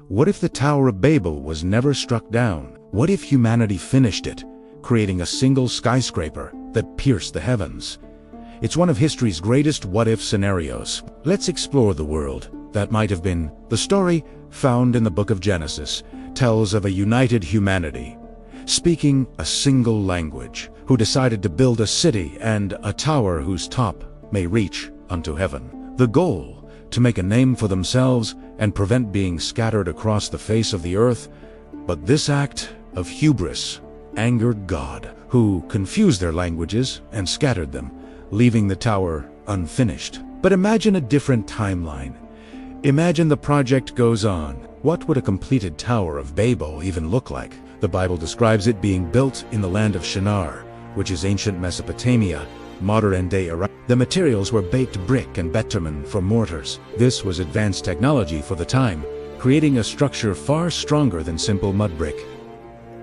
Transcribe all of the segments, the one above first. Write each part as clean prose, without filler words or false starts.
What if the Tower of Babel was never struck down? What if humanity finished it, creating a single skyscraper that pierced the heavens? It's one of history's greatest what-if scenarios. Let's explore the world that might have been. The story, found in the book of Genesis, tells of a united humanity, speaking a single language, who decided to build a city and a tower whose top may reach unto heaven. The goal, to make a name for themselves and prevent being scattered across the face of the earth. But this act of hubris angered God, who confused their languages and scattered them, leaving the tower unfinished. But imagine a different timeline. Imagine the project goes on. What would a completed Tower of Babel even look like? The Bible describes it being built in the land of Shinar, which is ancient Mesopotamia, modern-day Iraq. The materials were baked brick and bitumen for mortars. This was advanced technology for the time, creating a structure far stronger than simple mud brick.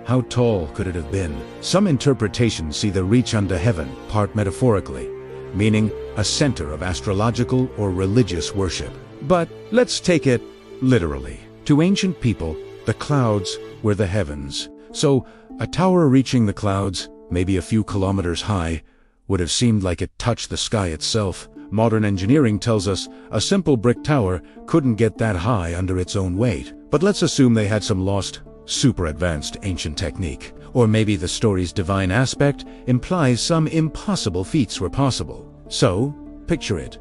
How tall could it have been? Some interpretations see the reach unto heaven part metaphorically, meaning a center of astrological or religious worship. But let's take it literally. To ancient people, the clouds were the heavens. So a tower reaching the clouds, maybe a few kilometers high, would have seemed like it touched the sky itself. Modern engineering tells us a simple brick tower couldn't get that high under its own weight. But let's assume they had some lost, super advanced ancient technique. Or maybe the story's divine aspect implies some impossible feats were possible. So, picture it.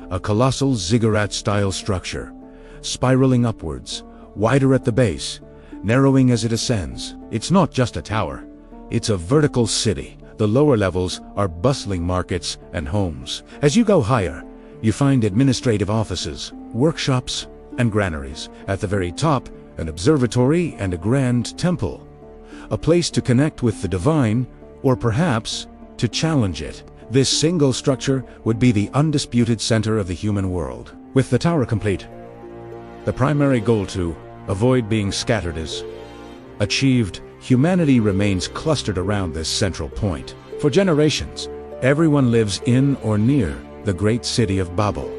A colossal ziggurat-style structure, spiraling upwards, wider at the base, narrowing as it ascends. It's not just a tower. It's a vertical city. The lower levels are bustling markets and homes. As you go higher, you find administrative offices, workshops, and granaries. At the very top, an observatory and a grand temple. A place to connect with the divine, or perhaps to challenge it. This single structure would be the undisputed center of the human world. With the tower complete, the primary goal to avoid being scattered is achieved. Humanity remains clustered around this central point. For generations, everyone lives in or near the great city of Babel.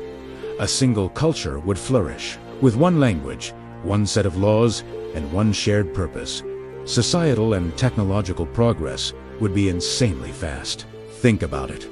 A single culture would flourish, with one language, one set of laws, and one shared purpose. Societal and technological progress would be insanely fast. Think about it.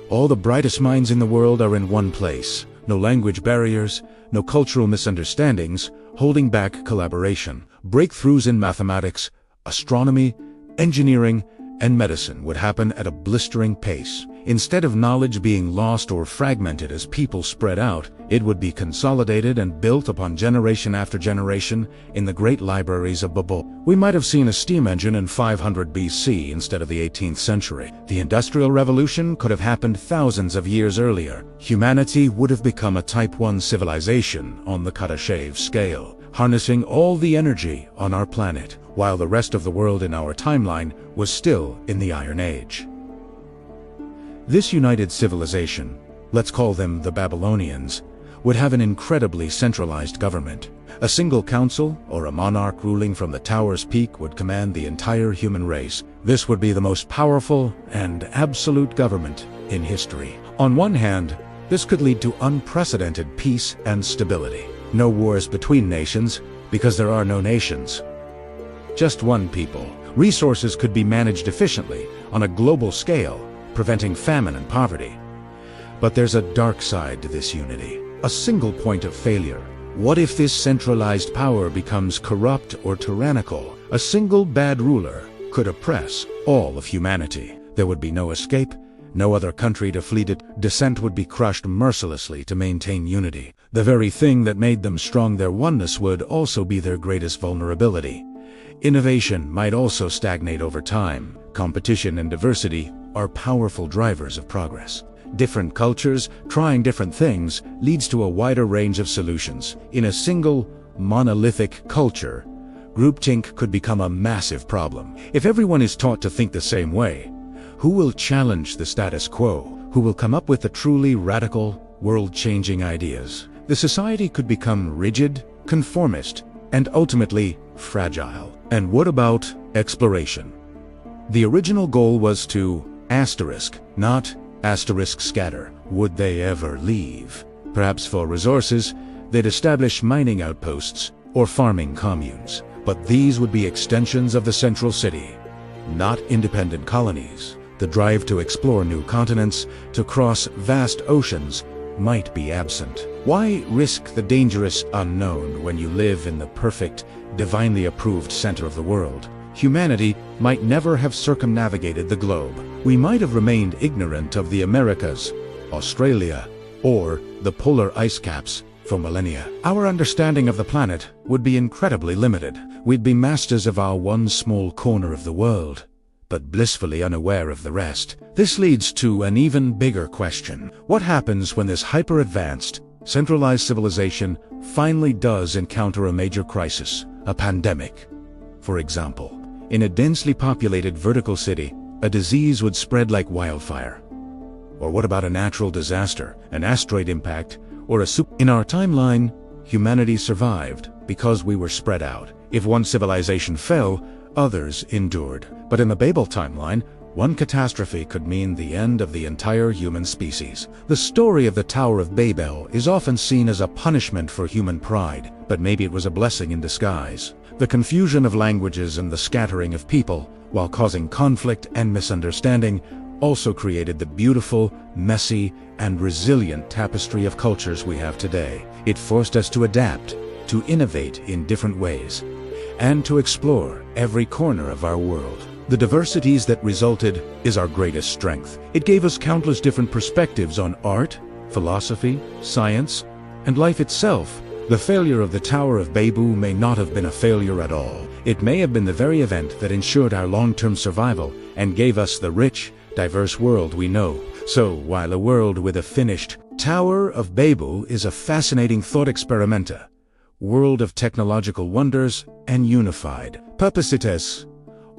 All the brightest minds in the world are in one place. No language barriers, no cultural misunderstandings holding back collaboration. Breakthroughs in mathematics, astronomy, engineering, and medicine would happen at a blistering pace. Instead of knowledge being lost or fragmented as people spread out, it would be consolidated and built upon generation after generation in the great libraries of Babel. We might have seen a steam engine in 500 BC instead of the 18th century. The Industrial Revolution could have happened thousands of years earlier. Humanity would have become a Type 1 civilization on the cut-a-shave scale, harnessing all the energy on our planet, while the rest of the world in our timeline was still in the Iron Age. This united civilization, let's call them the Babylonians, would have an incredibly centralized government. A single council or a monarch ruling from the tower's peak would command the entire human race. This would be the most powerful and absolute government in history. On one hand, this could lead to unprecedented peace and stability. No wars between nations, because there are no nations. Just one people. Resources could be managed efficiently on a global scale, preventing famine and poverty. But there's a dark side to this unity. A single point of failure. What if this centralized power becomes corrupt or tyrannical? A single bad ruler could oppress all of humanity. There would be no escape, no other country to flee it. Dissent would be crushed mercilessly to maintain unity. The very thing that made them strong, their oneness, would also be their greatest vulnerability. Innovation might also stagnate over time. Competition and diversity are powerful drivers of progress. Different cultures trying different things leads to a wider range of solutions. In a single, monolithic culture, groupthink could become a massive problem. If everyone is taught to think the same way, who will challenge the status quo? Who will come up with the truly radical, world-changing ideas? The society could become rigid, conformist, and ultimately fragile. And what about exploration? The original goal was to asterisk, not asterisk scatter. Would they ever leave? Perhaps for resources, they'd establish mining outposts, or farming communes. But these would be extensions of the central city, not independent colonies. The drive to explore new continents, to cross vast oceans, might be absent. Why risk the dangerous unknown when you live in the perfect, divinely approved center of the world? Humanity might never have circumnavigated the globe. We might have remained ignorant of the Americas, Australia, or the polar ice caps for millennia. Our understanding of the planet would be incredibly limited. We'd be masters of our one small corner of the world, but blissfully unaware of the rest. This leads to an even bigger question. What happens when this hyper-advanced, centralized civilization finally does encounter a major crisis, a pandemic? For example, in a densely populated vertical city, a disease would spread like wildfire. Or what about a natural disaster, an asteroid impact, or In our timeline, humanity survived because we were spread out. If one civilization fell, others endured. But in the Babel timeline, one catastrophe could mean the end of the entire human species. The story of the Tower of Babel is often seen as a punishment for human pride, but maybe it was a blessing in disguise. The confusion of languages and the scattering of people, while causing conflict and misunderstanding, also created the beautiful, messy, and resilient tapestry of cultures we have today. It forced us to adapt, to innovate in different ways, and to explore every corner of our world. The diversities that resulted is our greatest strength. It gave us countless different perspectives on art, philosophy, science, and life itself. The failure of the Tower of Babel may not have been a failure at all. It may have been the very event that ensured our long-term survival and gave us the rich, diverse world we know. So, while a world with a finished Tower of Babel is a fascinating thought experimenta, world of technological wonders and unified purpose, it is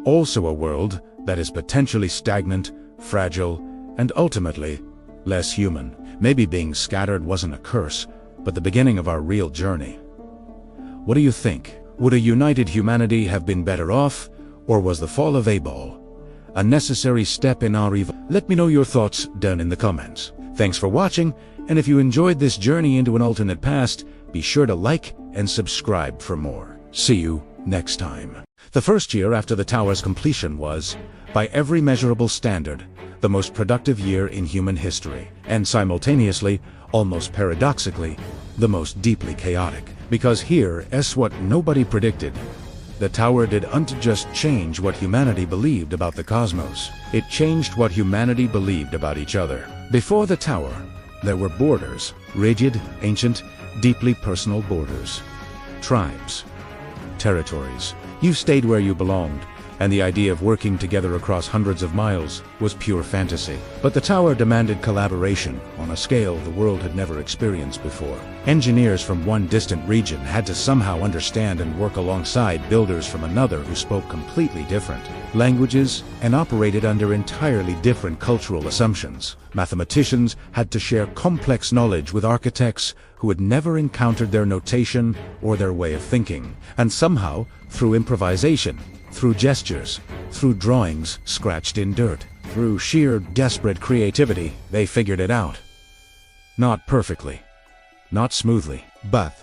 also a world that is potentially stagnant, fragile, and ultimately less human. Maybe being scattered wasn't a curse, but the beginning of our real journey. What do you think? Would a united humanity have been better off, or was the fall of Babel a necessary step in our evolution? Let me know your thoughts down in the comments. Thanks for watching, and if you enjoyed this journey into an alternate past, be sure to like and subscribe for more. See you next time. The first year after the tower's completion was, by every measurable standard, the most productive year in human history, and simultaneously, almost paradoxically, the most deeply chaotic. Because here is what nobody predicted. The tower didn't just change what humanity believed about the cosmos. It changed what humanity believed about each other. Before the tower, there were borders, rigid, ancient, deeply personal borders. Tribes, territories. You stayed where you belonged, and the idea of working together across hundreds of miles was pure fantasy. But the tower demanded collaboration on a scale the world had never experienced before. Engineers from one distant region had to somehow understand and work alongside builders from another who spoke completely different languages and operated under entirely different cultural assumptions. Mathematicians had to share complex knowledge with architects who had never encountered their notation or their way of thinking. And somehow, through improvisation, through gestures, through drawings scratched in dirt, through sheer desperate creativity, they figured it out. Not perfectly, not smoothly, but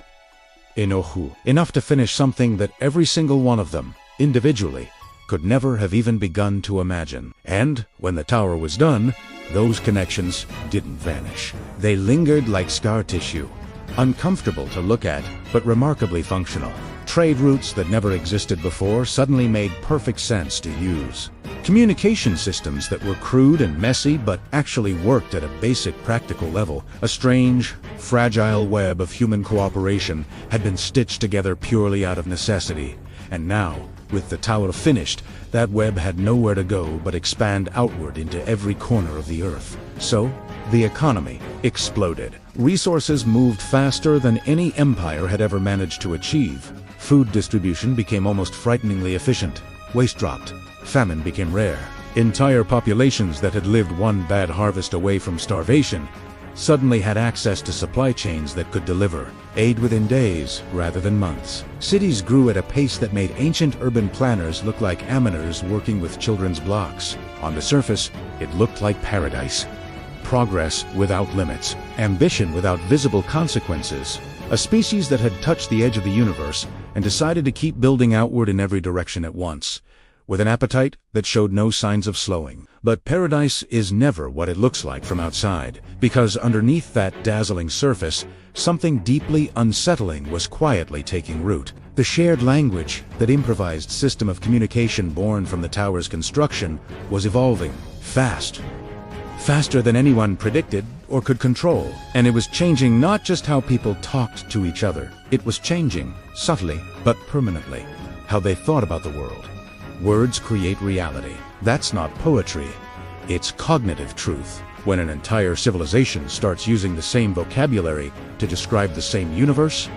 enough to finish something that every single one of them, individually, could never have even begun to imagine. And when the tower was done, those connections didn't vanish. They lingered like scar tissue, uncomfortable to look at, but remarkably functional. Trade routes that never existed before suddenly made perfect sense to use. Communication systems that were crude and messy but actually worked at a basic practical level. A strange, fragile web of human cooperation had been stitched together purely out of necessity. And now, with the tower finished, that web had nowhere to go but expand outward into every corner of the earth. So, the economy exploded. Resources moved faster than any empire had ever managed to achieve. Food distribution became almost frighteningly efficient. Waste dropped. Famine became rare. Entire populations that had lived one bad harvest away from starvation suddenly had access to supply chains that could deliver aid within days rather than months. Cities grew at a pace that made ancient urban planners look like amateurs working with children's blocks. On the surface, it looked like paradise. Progress without limits, ambition without visible consequences. A species that had touched the edge of the universe and decided to keep building outward in every direction at once, with an appetite that showed no signs of slowing. But paradise is never what it looks like from outside, because underneath that dazzling surface, something deeply unsettling was quietly taking root. The shared language, that improvised system of communication born from the tower's construction, was evolving fast. Faster than anyone predicted or could control. And it was changing not just how people talked to each other. It was changing, subtly but permanently, how they thought about the world. Words create reality. That's not poetry. It's cognitive truth. When an entire civilization starts using the same vocabulary to describe the same universe,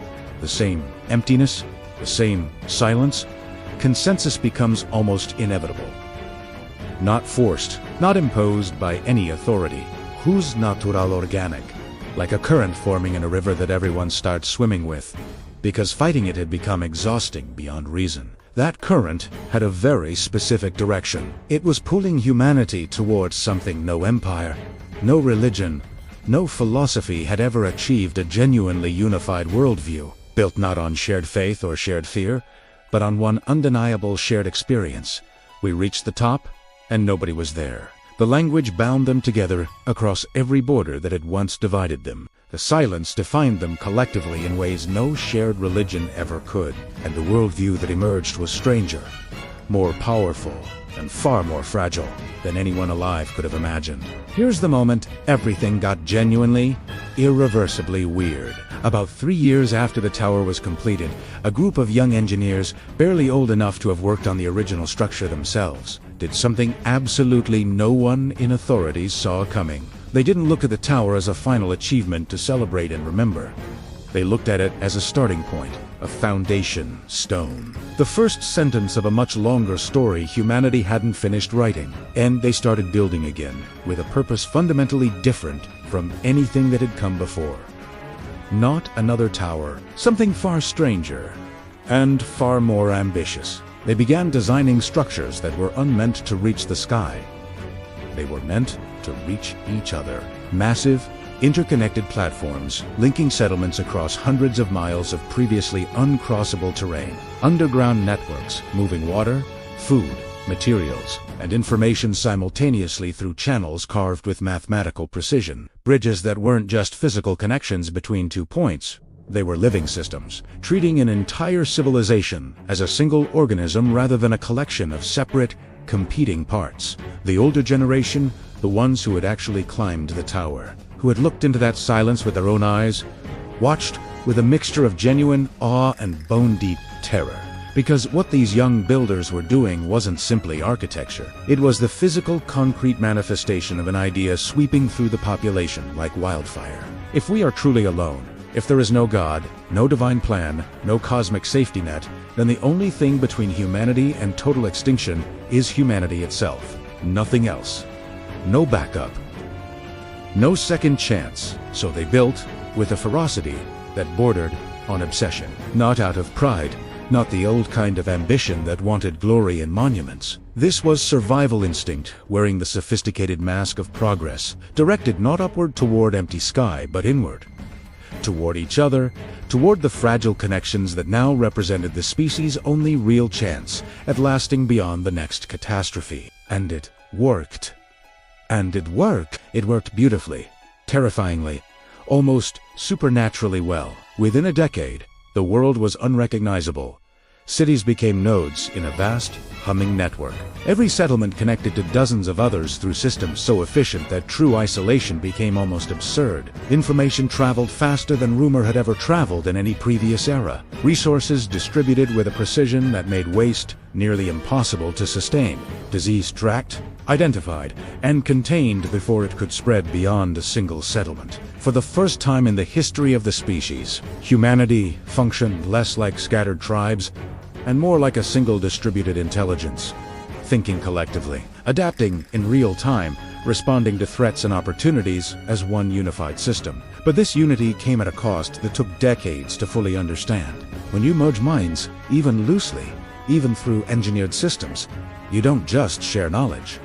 the same emptiness, the same silence, consensus becomes almost inevitable. Not forced, not imposed by any authority. Who's natural organic, like a current forming in a river that everyone starts swimming with, because fighting it had become exhausting beyond reason. That current had a very specific direction. It was pulling humanity towards something no empire, no religion, no philosophy had ever achieved a genuinely unified worldview, built not on shared faith or shared fear, but on one undeniable shared experience. We reached the top, and nobody was there. The language bound them together across every border that had once divided them. The silence defined them collectively in ways no shared religion ever could. And the worldview that emerged was stranger, more powerful, and far more fragile than anyone alive could have imagined. Here's the moment everything got genuinely, irreversibly weird. About 3 years after the tower was completed, a group of young engineers, barely old enough to have worked on the original structure themselves, did something absolutely no one in authorities saw coming. They didn't look at the tower as a final achievement to celebrate and remember. They looked at it as a starting point, a foundation stone. The first sentence of a much longer story humanity hadn't finished writing, and they started building again, with a purpose fundamentally different from anything that had come before. Not another tower, something far stranger, and far more ambitious. They began designing structures that were unmeant to reach the sky. They were meant to reach each other. Massive, interconnected platforms linking settlements across hundreds of miles of previously uncrossable terrain. Underground networks moving water, food, materials, and information simultaneously through channels carved with mathematical precision. Bridges that weren't just physical connections between 2 points. They were living systems, treating an entire civilization as a single organism rather than a collection of separate, competing parts. The older generation, the ones who had actually climbed the tower, who had looked into that silence with their own eyes, watched with a mixture of genuine awe and bone-deep terror. Because what these young builders were doing wasn't simply architecture. It was the physical, concrete manifestation of an idea sweeping through the population like wildfire. If we are truly alone, if there is no God, no divine plan, no cosmic safety net, then the only thing between humanity and total extinction is humanity itself. Nothing else. No backup. No second chance. So they built with a ferocity that bordered on obsession. Not out of pride, not the old kind of ambition that wanted glory and monuments. This was survival instinct wearing the sophisticated mask of progress, directed not upward toward empty sky, but inward. Toward each other, toward the fragile connections that now represented the species' only real chance at lasting beyond the next catastrophe. And it worked. And it worked. It worked beautifully, terrifyingly, almost supernaturally well. Within a decade, the world was unrecognizable. Cities became nodes in a vast, humming network. Every settlement connected to dozens of others through systems so efficient that true isolation became almost absurd. Information traveled faster than rumor had ever traveled in any previous era. Resources distributed with a precision that made waste nearly impossible to sustain. Disease tracked, identified, and contained before it could spread beyond a single settlement. For the first time in the history of the species, humanity functioned less like scattered tribes and more like a single distributed intelligence, thinking collectively, adapting in real time, responding to threats and opportunities as one unified system. But this unity came at a cost that took decades to fully understand. When you merge minds, even loosely, even through engineered systems, you don't just share knowledge.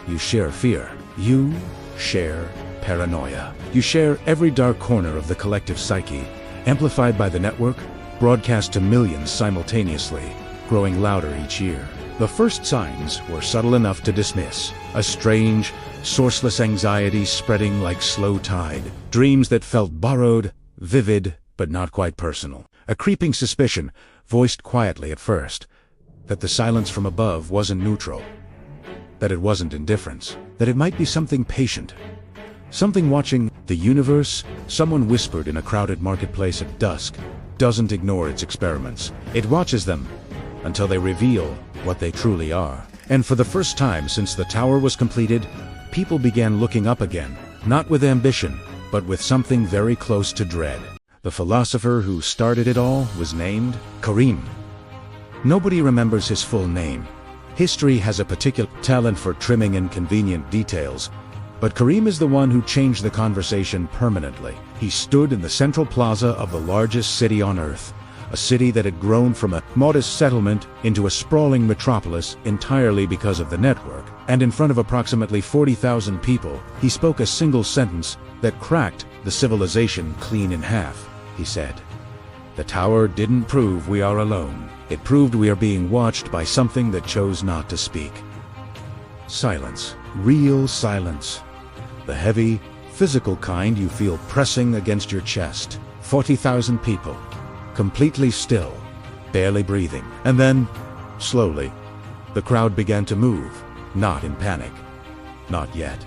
You share fear. You share paranoia. You share every dark corner of the collective psyche, amplified by the network, broadcast to millions simultaneously, growing louder each year. The first signs were subtle enough to dismiss. A strange, sourceless anxiety spreading like slow tide. Dreams that felt borrowed, vivid, but not quite personal. A creeping suspicion, voiced quietly at first, that the silence from above wasn't neutral. That it wasn't indifference. That it might be something patient. Something watching the universe. Someone whispered in a crowded marketplace at dusk, doesn't ignore its experiments. It watches them until they reveal what they truly are. And for the first time since the tower was completed, people began looking up again, not with ambition, but with something very close to dread. The philosopher who started it all was named Karim. Nobody remembers his full name. History has a particular talent for trimming inconvenient details, but Karim is the one who changed the conversation permanently. He stood in the central plaza of the largest city on Earth, a city that had grown from a modest settlement into a sprawling metropolis entirely because of the network. And in front of approximately 40,000 people, he spoke a single sentence that cracked the civilization clean in half. He said, "The tower didn't prove we are alone. It proved we are being watched by something that chose not to speak." Silence. Real silence. The heavy, physical kind you feel pressing against your chest. 40,000 people. Completely still, barely breathing. And then, slowly, the crowd began to move, not in panic. Not yet.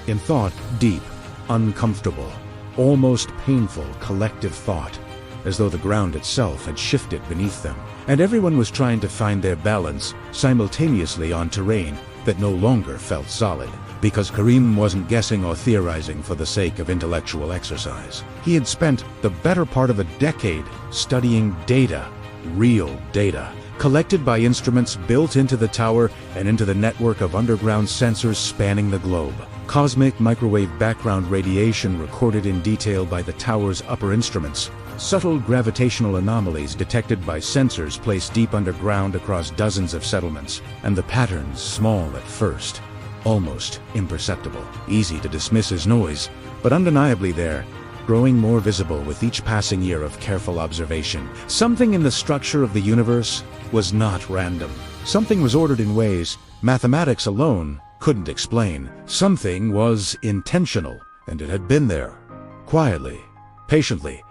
In thought, deep, uncomfortable, almost painful collective thought, as though the ground itself had shifted beneath them. And everyone was trying to find their balance simultaneously on terrain that no longer felt solid. Because Karim wasn't guessing or theorizing for the sake of intellectual exercise. He had spent the better part of a decade studying data, real data, collected by instruments built into the tower and into the network of underground sensors spanning the globe. Cosmic microwave background radiation recorded in detail by the tower's upper instruments. Subtle gravitational anomalies detected by sensors placed deep underground across dozens of settlements. And the patterns, small at first, almost imperceptible, easy to dismiss as noise, but undeniably there, growing more visible with each passing year of careful observation. Something in the structure of the universe was not random. Something was ordered in ways mathematics alone couldn't explain. Something was intentional, and it had been there, quietly, patiently.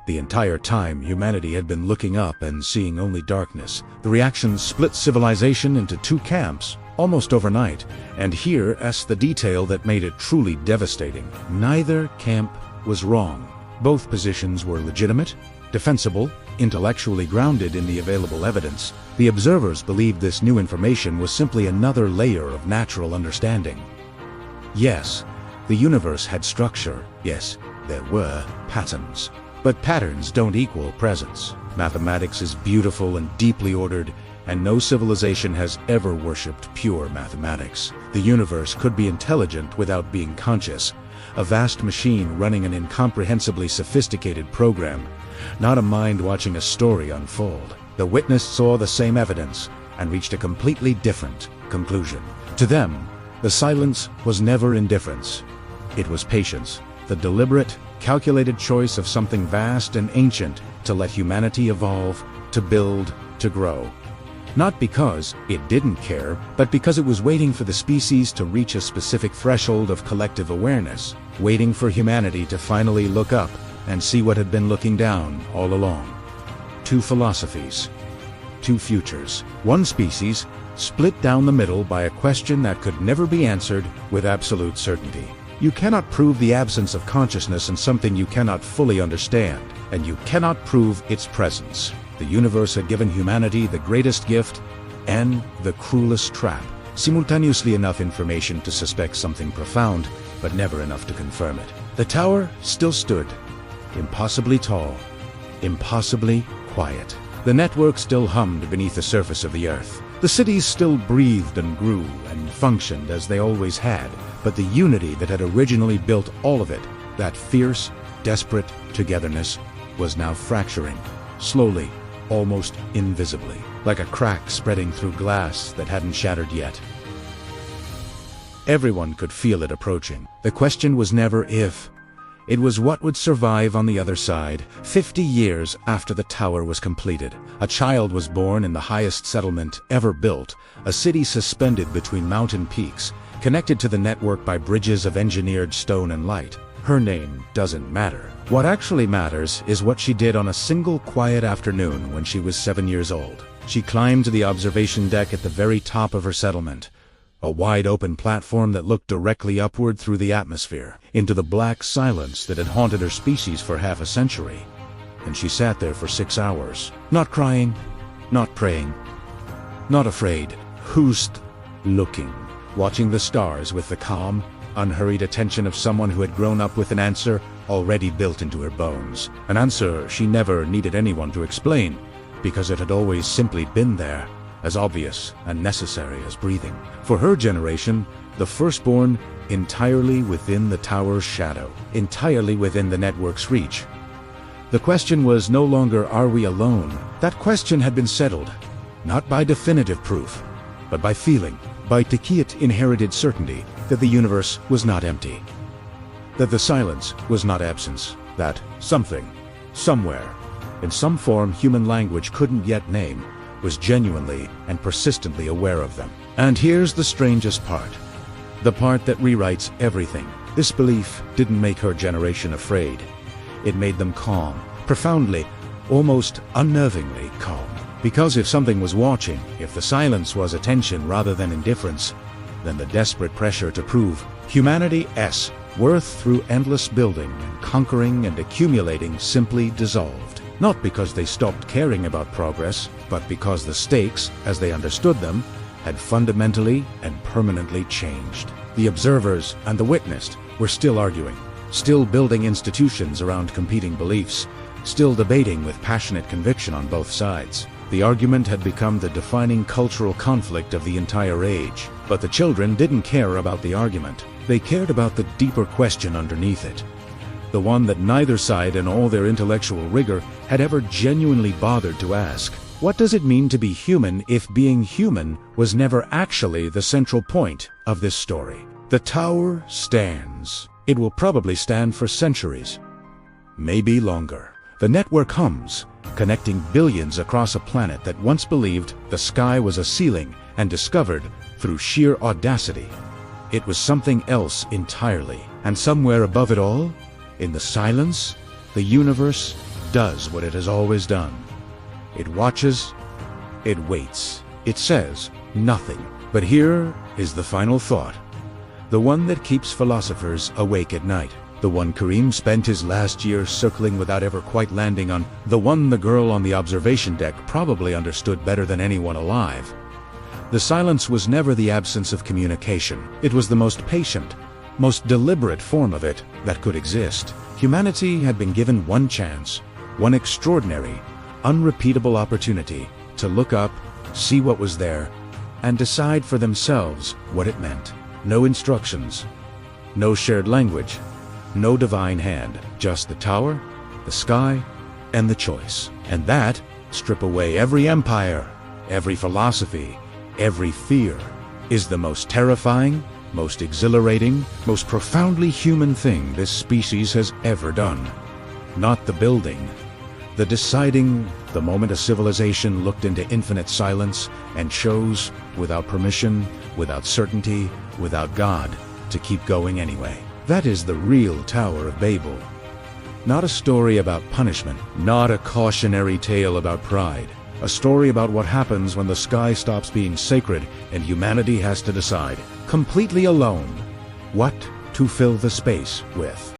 The entire time, humanity had been looking up and seeing only darkness. The reaction split civilization into two camps, almost overnight, and here's the detail that made it truly devastating. Neither camp was wrong. Both positions were legitimate, defensible, intellectually grounded in the available evidence. The observers believed this new information was simply another layer of natural understanding. Yes, the universe had structure. Yes, there were patterns. But patterns don't equal presence. Mathematics is beautiful and deeply ordered, and no civilization has ever worshipped pure mathematics. The universe could be intelligent without being conscious, a vast machine running an incomprehensibly sophisticated program, not a mind watching a story unfold. The witness saw the same evidence and reached a completely different conclusion. To them, the silence was never indifference. It was patience, the deliberate, calculated choice of something vast and ancient to let humanity evolve, to build, to grow. Not because it didn't care, but because it was waiting for the species to reach a specific threshold of collective awareness, waiting for humanity to finally look up and see what had been looking down all along. Two philosophies, two futures. One species split down the middle by a question that could never be answered with absolute certainty. You cannot prove the absence of consciousness in something you cannot fully understand, and you cannot prove its presence. The universe had given humanity the greatest gift and the cruelest trap. Simultaneously enough information to suspect something profound, but never enough to confirm it. The tower still stood, impossibly tall, impossibly quiet. The network still hummed beneath the surface of the earth. The cities still breathed and grew and functioned as they always had, but the unity that had originally built all of it, that fierce, desperate togetherness, was now fracturing, slowly, almost invisibly, like a crack spreading through glass that hadn't shattered yet. Everyone could feel it approaching. The question was never if, It was what would survive on the other side. 50 years after the tower was completed, a child was born in the highest settlement ever built, a city suspended between mountain peaks, connected to the network by bridges of engineered stone and light. Her name doesn't matter. What actually matters is what she did on a single quiet afternoon when she was 7 years old. She climbed to the observation deck at the very top of her settlement, a wide-open platform that looked directly upward through the atmosphere, into the black silence that had haunted her species for half a century. And she sat there for 6 hours, not crying, not praying, not afraid, just looking, watching the stars with the calm, unhurried attention of someone who had grown up with an answer already built into her bones. An answer she never needed anyone to explain, because it had always simply been there, as obvious and necessary as breathing. For her generation, the firstborn, entirely within the tower's shadow, entirely within the network's reach. The question was no longer, are we alone? That question had been settled, not by definitive proof, but by feeling, by Tikiyat inherited certainty that the universe was not empty, that the silence was not absence, that something, somewhere, in some form human language couldn't yet name, was genuinely and persistently aware of them. And here's the strangest part, the part that rewrites everything. This belief didn't make her generation afraid. It made them calm, profoundly, almost unnervingly calm. Because if something was watching, if the silence was attention rather than indifference, then the desperate pressure to prove humanity's worth through endless building and conquering and accumulating simply dissolved. Not because they stopped caring about progress, but because the stakes, as they understood them, had fundamentally and permanently changed. The observers and the witnessed were still arguing, still building institutions around competing beliefs, still debating with passionate conviction on both sides. The argument had become the defining cultural conflict of the entire age. But the children didn't care about the argument. They cared about the deeper question underneath it. The one that neither side in all their intellectual rigor had ever genuinely bothered to ask. What does it mean to be human if being human was never actually the central point of this story? The tower stands. It will probably stand for centuries, maybe longer. The network hums, connecting billions across a planet that once believed the sky was a ceiling and discovered, through sheer audacity, it was something else entirely. And somewhere above it all, in the silence, the universe does what it has always done. It watches, it waits, it says nothing. But here is the final thought, the one that keeps philosophers awake at night, the one Kareem spent his last year circling without ever quite landing on, the one the girl on the observation deck probably understood better than anyone alive. The silence was never the absence of communication. It was the most patient, most deliberate form of it that could exist. Humanity had been given one chance, one extraordinary, unrepeatable opportunity to look up, see what was there, and decide for themselves what it meant. No instructions, no shared language, no divine hand, just the tower, the sky, and the choice. And that, strip away every empire, every philosophy, every fear, is the most terrifying, most exhilarating, most profoundly human thing this species has ever done. Not the building, the deciding, the moment a civilization looked into infinite silence and chose, without permission, without certainty, without God, to keep going anyway. That is the real Tower of Babel. Not a story about punishment, not a cautionary tale about pride. A story about what happens when the sky stops being sacred and humanity has to decide, completely alone, what to fill the space with.